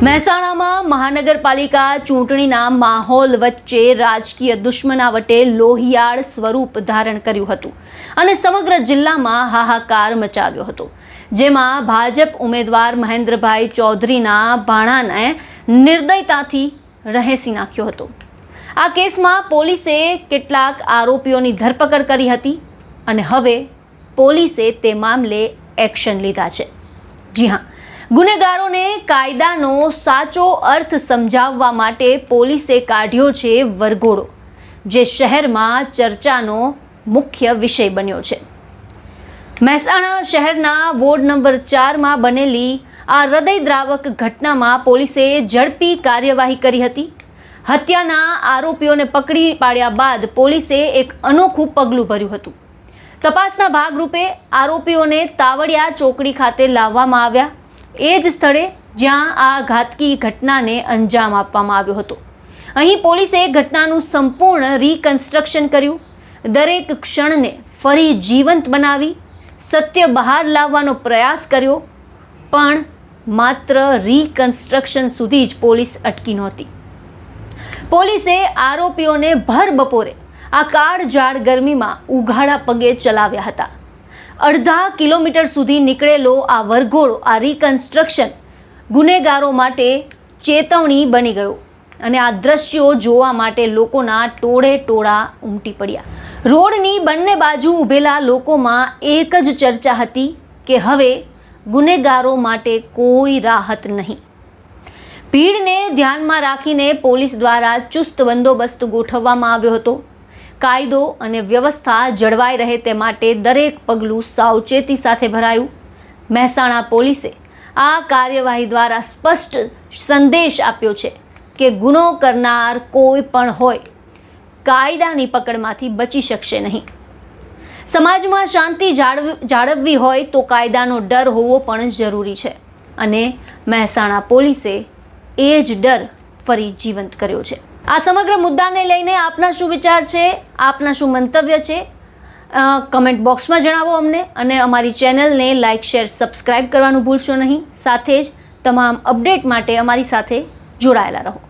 મહેસાણામાં મહાનગરપાલિકા ચૂંટણીના માહોલ વચ્ચે રાજકીય દુશ્મનાવટે લોહિયાળ સ્વરૂપ ધારણ કર્યું હતું અને સમગ્ર જિલ્લામાં હાહાકાર મચાવ્યો હતો, જેમાં ભાજપ ઉમેદવાર મહેન્દ્રભાઈ ચૌધરીના ભાણાને નિર્દયતાથી રહેસી નાખ્યો હતો। આ કેસમાં પોલીસે કેટલાક આરોપીઓની ધરપકડ કરી હતી અને હવે પોલીસે તે મામલે એક્શન લીધા છે। જી હા, ગુનેગારોને કાયદાનો સાચો અર્થ સમજાવવા માટે પોલીસે કાઢ્યો છે વરઘોડો, જે શહેરમાં ચર્ચાનો મુખ્ય વિષય બન્યો છે। મહેસાણા શહેરના વોર્ડ નંબર 4માં બનેલી આ હૃદયદ્રાવક ઘટનામાં પોલીસે ઝડપી કાર્યવાહી કરી હતી। હત્યાના આરોપીઓને પકડી પાડ્યા બાદ પોલીસે એક અનોખું પગલું ભર્યું હતું। તપાસના ભાગરૂપે આરોપીઓને તાવડિયા ચોકડી ખાતે લાવવામાં આવ્યા, એ જ સ્થળે જ્યાં આ ઘાતકી ઘટનાને અંજામ આપવામાં આવ્યો હતો। અહીં પોલીસે ઘટનાનું સંપૂર્ણ રિકન્સ્ટ્રક્શન કર્યું, દરેક ક્ષણને ફરી જીવંત બનાવી સત્ય બહાર લાવવાનો પ્રયાસ કર્યો, પણ માત્ર રિકન્સ્ટ્રક્શન સુધી જ પોલીસ અટકી નહોતી। પોલીસે આરોપીઓને ભર બપોરે આ કાળઝાળ ગરમીમાં ઉઘાડા પગે ચલાવ્યા હતા। અડધા કિલોમીટર સુધી નીકળેલો આ વરઘોડો, આ રિકન્સ્ટ્રક્શન ગુનેગારો માટે ચેતવણી બની ગયો અને આ દ્રશ્યો જોવા માટે લોકોના ટોળે ટોળા ઉમટી પડ્યા। રોડની બંને બાજુ ઊભેલા લોકોમાં એક જ ચર્ચા હતી કે હવે ગુનેગારો માટે કોઈ રાહત નહીં। ભીડને ધ્યાનમાં રાખીને પોલીસ દ્વારા ચુસ્ત બંદોબસ્ત ગોઠવવામાં આવ્યો હતો। કાયદો અને વ્યવસ્થા જળવાઈ રહે તે માટે દરેક પગલું સાવચેતી સાથે ભરાયું। મહેસાણા પોલીસે આ કાર્યવાહી દ્વારા સ્પષ્ટ સંદેશ આપ્યો છે કે ગુનો કરનાર કોઈ પણ હોય, કાયદાની પકડમાંથી બચી શકશે નહીં। સમાજમાં શાંતિ જાળવવી હોય તો કાયદાનો ડર હોવો પણ જરૂરી છે અને મહેસાણા પોલીસે એ જ ડર ફરી જીવંત કર્યો છે। આ સમગ્ર મુદ્દાને લઈને આપના શું વિચાર છે, આપના શું મંતવ્ય છે, કમેન્ટ બોક્સમાં જણાવો અમને અને અમારી ચેનલને લાઇક, શેર, સબસ્ક્રાઇબ કરવાનું ભૂલશો નહીં। સાથે જ તમામ અપડેટ માટે અમારી સાથે જોડાયેલા રહો।